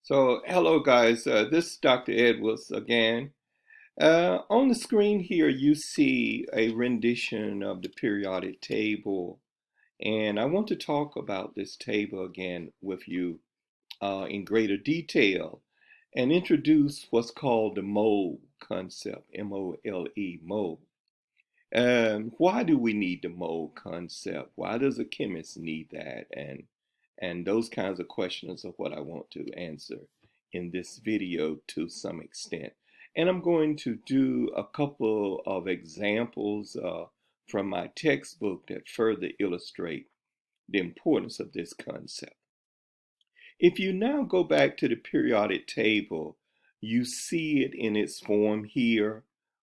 So, hello guys, this is Dr. Edwards again. On the screen here, you see a rendition of the periodic table, and I want to talk about this table again with you in greater detail and introduce what's called the mole concept, M-O-L-E, mole. Why do we need the mole concept? Why does a chemist need that? And those kinds of questions are what I want to answer in this video to some extent. And I'm going to do a couple of examples from my textbook that further illustrate the importance of this concept. If you now go back to the periodic table, you see it in its form here,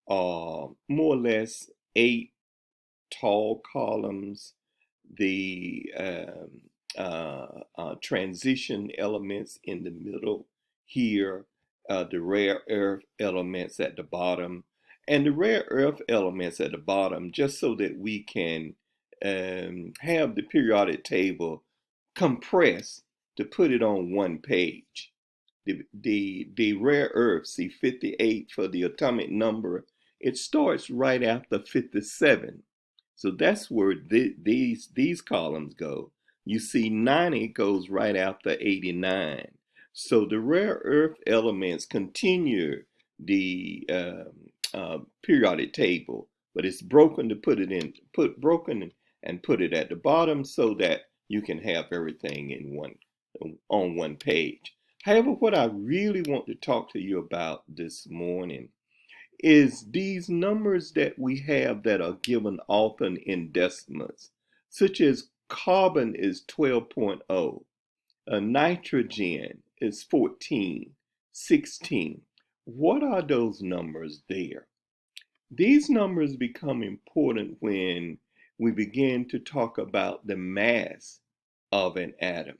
more or less 8 tall columns, the transition elements in the middle here, the rare earth elements at the bottom, and the rare earth elements at the bottom, just so that we can have the periodic table compressed to put it on one page. The rare earth, see 58 for the atomic number, it starts right after 57. So that's where these columns go. You see 90 goes right after 89. So the rare earth elements continue the periodic table, but it's broken to put it in, broken and put it at the bottom so that you can have everything in on one page. However, what I really want to talk to you about this morning is these numbers that we have that are given often in decimals, such as carbon is 12.0, nitrogen is 14, 16. What are those numbers there? These numbers become important when we begin to talk about the mass of an atom.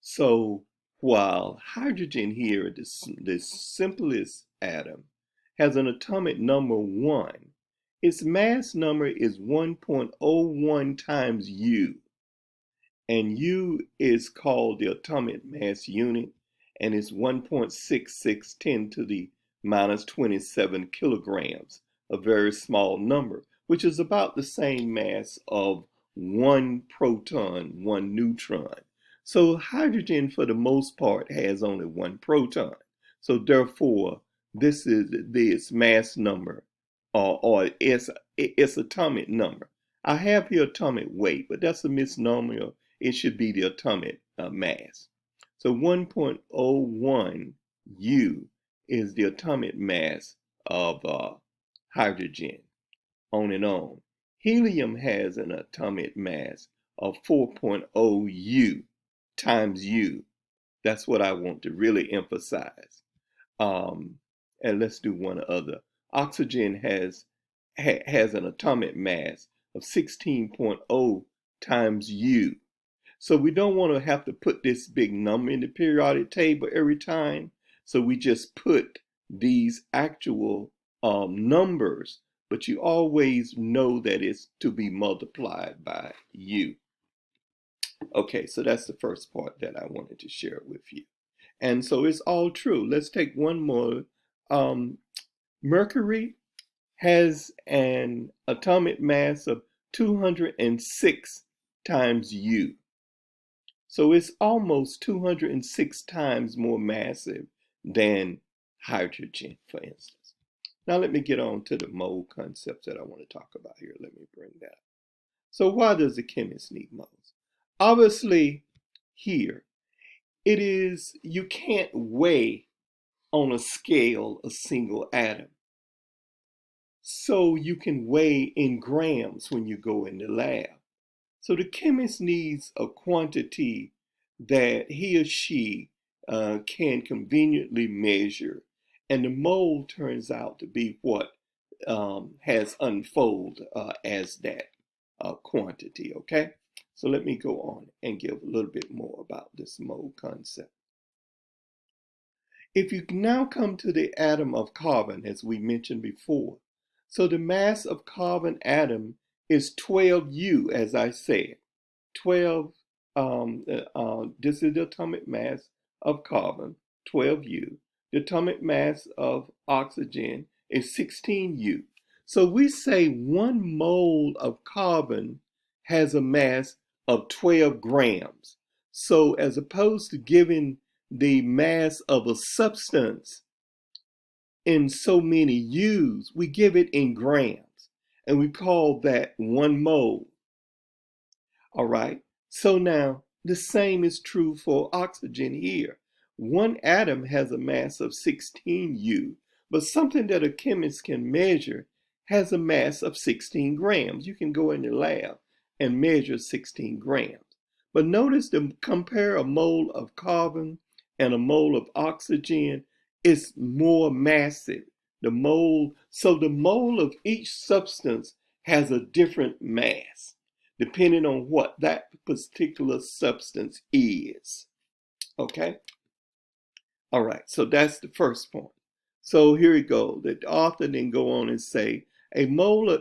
So while hydrogen here, the simplest atom, has an atomic number 1, its mass number is 1.01 times U. And U is called the atomic mass unit, and it's 1.66 10 to the minus 27 kilograms, a very small number, which is about the same mass of one proton, one neutron. So hydrogen, for the most part, has only one proton. So therefore, this is its mass number, or its atomic number. I have here atomic weight, but that's a misnomer. It should be the atomic mass. So 1.01 U is the atomic mass of hydrogen, on and on. Helium has an atomic mass of 4.0 U times U. That's what I want to really emphasize. And let's do one other. Oxygen has an atomic mass of 16.0 times U. So we don't want to have to put this big number in the periodic table every time. So we just put these actual numbers, but you always know that it's to be multiplied by U. Okay, so that's the first part that I wanted to share with you. And so it's all true. Let's take one more. Mercury has an atomic mass of 206 times U. So it's almost 206 times more massive than hydrogen, for instance. Now let me get on to the mole concepts that I want to talk about here. Let me bring that up. So why does the chemist need moles? Obviously, here, it is, you can't weigh on a scale a single atom. So you can weigh in grams when you go in the lab. So the chemist needs a quantity that he or she can conveniently measure. And the mole turns out to be what has unfolded as that quantity, okay? So let me go on and give a little bit more about this mole concept. If you now come to the atom of carbon, as we mentioned before, so the mass of carbon atom is 12U, as I said. 12, this is the atomic mass of carbon, 12U. The atomic mass of oxygen is 16U. So we say 1 mole of carbon has a mass of 12 grams. So as opposed to giving the mass of a substance in so many U's, we give it in grams. And we call that 1 mole. All right. So now the same is true for oxygen here. 1 atom has a mass of 16U, but something that a chemist can measure has a mass of 16 grams. You can go in the lab and measure 16 grams. But notice to compare a mole of carbon and a mole of oxygen, it's more massive. So the mole of each substance has a different mass, depending on what that particular substance is. Okay? All right, so that's the first point. So here we go. The author then go on and say, a mole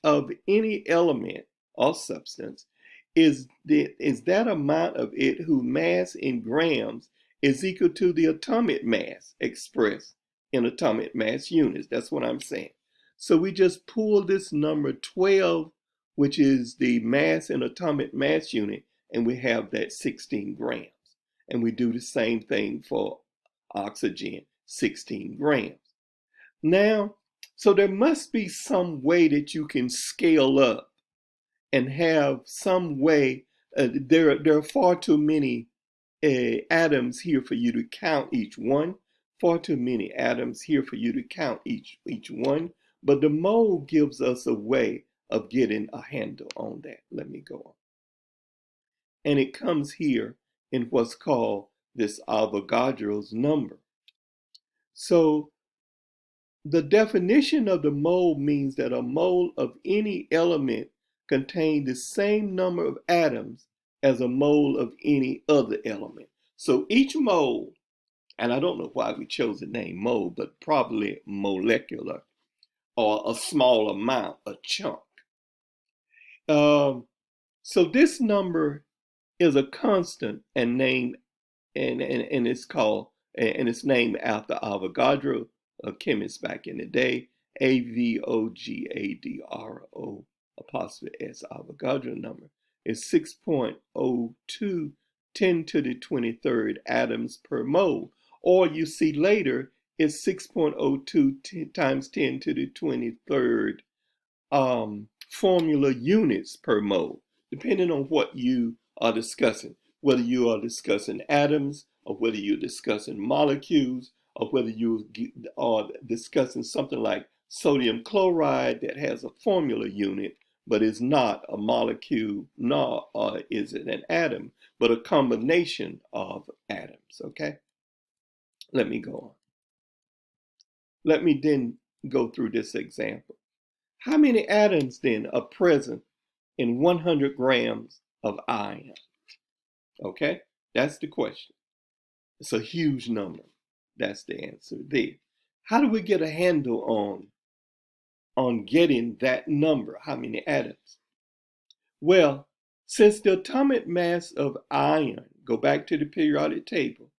of any element or substance is that amount of it whose mass in grams is equal to the atomic mass expressed in atomic mass units. That's what I'm saying. So we just pull this number 12, which is the mass in atomic mass unit, and we have that 16 grams. And we do the same thing for oxygen, 16 grams. Now, so there must be some way that you can scale up and have some way. There are far too many atoms here for you to count each one. Far too many atoms here for you to count each one. But the mole gives us a way of getting a handle on that. Let me go on. And it comes here in what's called this Avogadro's number. So the definition of the mole means that a mole of any element contains the same number of atoms as a mole of any other element. So each mole, and I don't know why we chose the name mole, but probably molecular or a small amount, a chunk. So this number is a constant and named and it's named after Avogadro, a chemist back in the day. Avogadro apostrophe S, Avogadro number is 6.02 10 to the 23rd atoms per mole. Or you see later, it's 6.02 times 10 to the 23rd formula units per mole, depending on what you are discussing, whether you are discussing atoms or whether you're discussing molecules or whether you are discussing something like sodium chloride that has a formula unit but is not a molecule, nor is it an atom, but a combination of atoms, okay? Let me go on. Let me then go through this example. How many atoms then are present in 100 grams of iron? Okay, that's the question. It's a huge number. That's the answer there. How do we get a handle on getting that number? How many atoms? Well, since the atomic mass of iron, go back to the periodic table,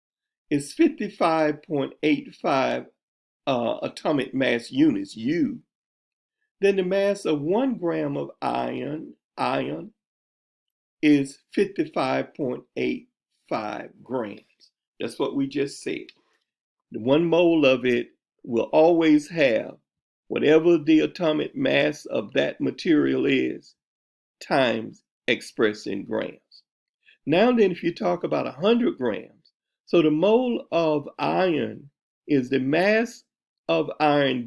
is 55.85 atomic mass units, U, then the mass of 1 gram of iron is 55.85 grams. That's what we just said. The 1 mole of it will always have whatever the atomic mass of that material is, times expressed in grams. Now then, if you talk about 100 grams, so the mole of iron is the mass of iron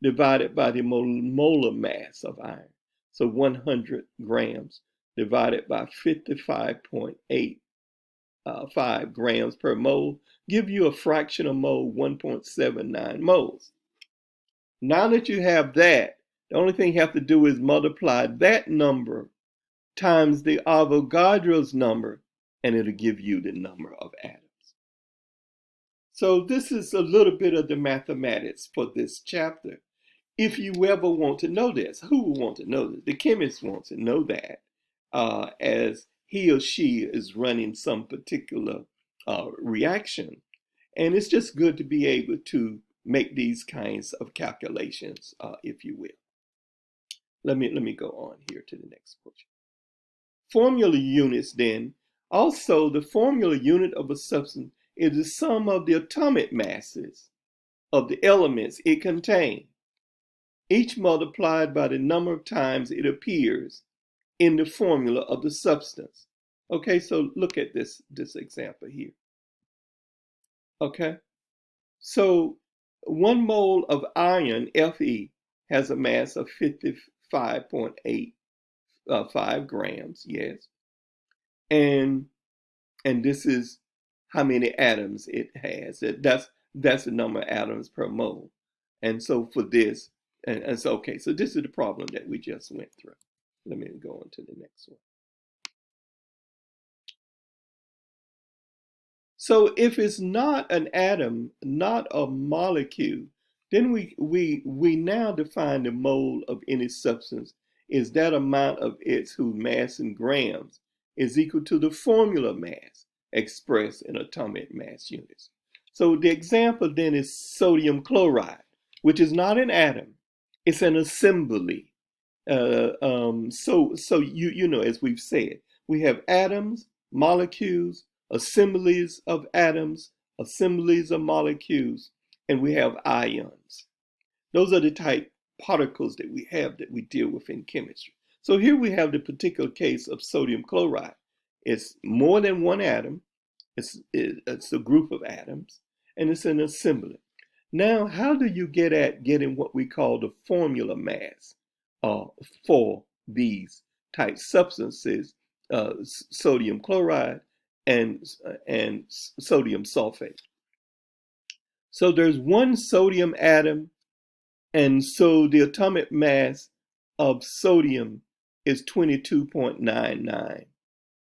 divided by the molar mass of iron. So 100 grams divided by 55.85 grams per mole give you a fraction of mole, 1.79 moles. Now that you have that, the only thing you have to do is multiply that number times the Avogadro's number, and it'll give you the number of atoms. So this is a little bit of the mathematics for this chapter. If you ever want to know this, who will want to know this? The chemist wants to know that as he or she is running some particular reaction. And it's just good to be able to make these kinds of calculations, if you will. Let me go on here to the next portion. Formula units then. Also, the formula unit of a substance is the sum of the atomic masses of the elements it contains, each multiplied by the number of times it appears in the formula of the substance. Okay, so look at this example here. Okay, so 1 mole of iron, Fe, has a mass of 55.85 grams, yes. And this is how many atoms it has. That's the number of atoms per mole. And so for this, and so, okay, so this is the problem that we just went through. Let me go on to the next one. So if it's not an atom, not a molecule, then we now define the mole of any substance is that amount of its whose mass in grams is equal to the formula mass expressed in atomic mass units. So the example then is sodium chloride, which is not an atom, it's an assembly. So you know, as we've said, we have atoms, molecules, assemblies of atoms, assemblies of molecules, and we have ions. Those are the type particles that we have that we deal with in chemistry. So here we have the particular case of sodium chloride. It's more than one atom. It's a group of atoms, and it's an assembly. Now, how do you get at getting what we call the formula mass for these type substances, sodium chloride and sodium sulfate? So there's one sodium atom, and so the atomic mass of sodium is 22.99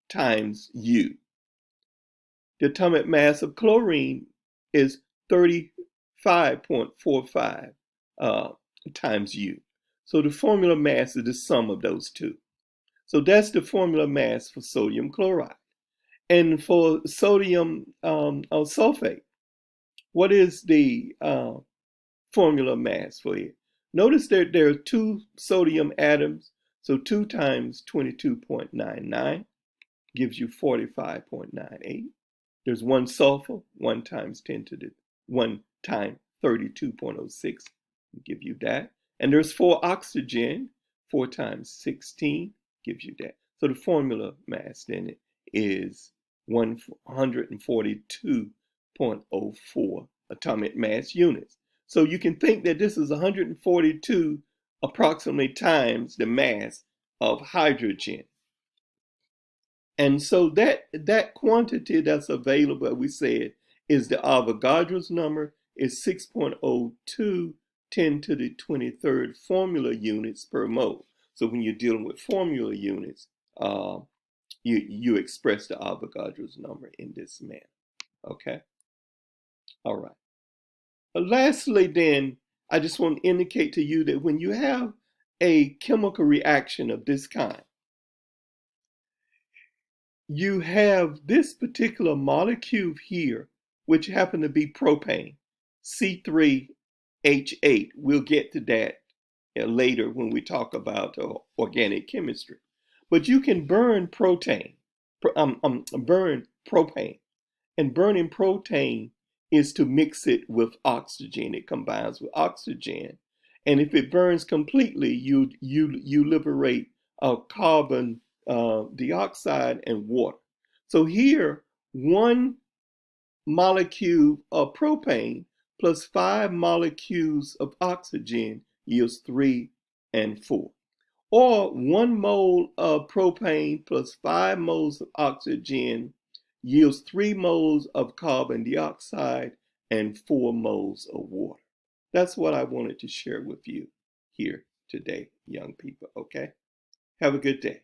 times U. The atomic mass of chlorine is 35.45 times U. So the formula mass is the sum of those two. So that's the formula mass for sodium chloride. And for sodium sulfate, what is the formula mass for it? Notice that there are two sodium atoms, so 2 times 22.99 gives you 45.98. There's one sulfur, 1 times 10 to the 1 times 32.06 give you that. And there's 4 oxygen, 4 times 16 gives you that. So the formula mass then is 142.04 atomic mass units. So you can think that this is 142 approximately times the mass of hydrogen. And so that quantity that's available, we said, is the Avogadro's number, is 6.02 10 to the 23rd formula units per mole. So when you're dealing with formula units, you express the Avogadro's number in this manner. Okay? All right. Lastly, then, I just want to indicate to you that when you have a chemical reaction of this kind, you have this particular molecule here, which happen to be propane, C3H8. We'll get to that later when we talk about organic chemistry. But you can burn propane. And burning propane is to mix it with oxygen. It combines with oxygen. And if it burns completely, you liberate carbon dioxide and water. So here, 1 molecule of propane plus 5 molecules of oxygen yields 3 and 4. Or 1 mole of propane plus 5 moles of oxygen yields 3 moles of carbon dioxide and 4 moles of water. That's what I wanted to share with you here today, young people, okay? Have a good day.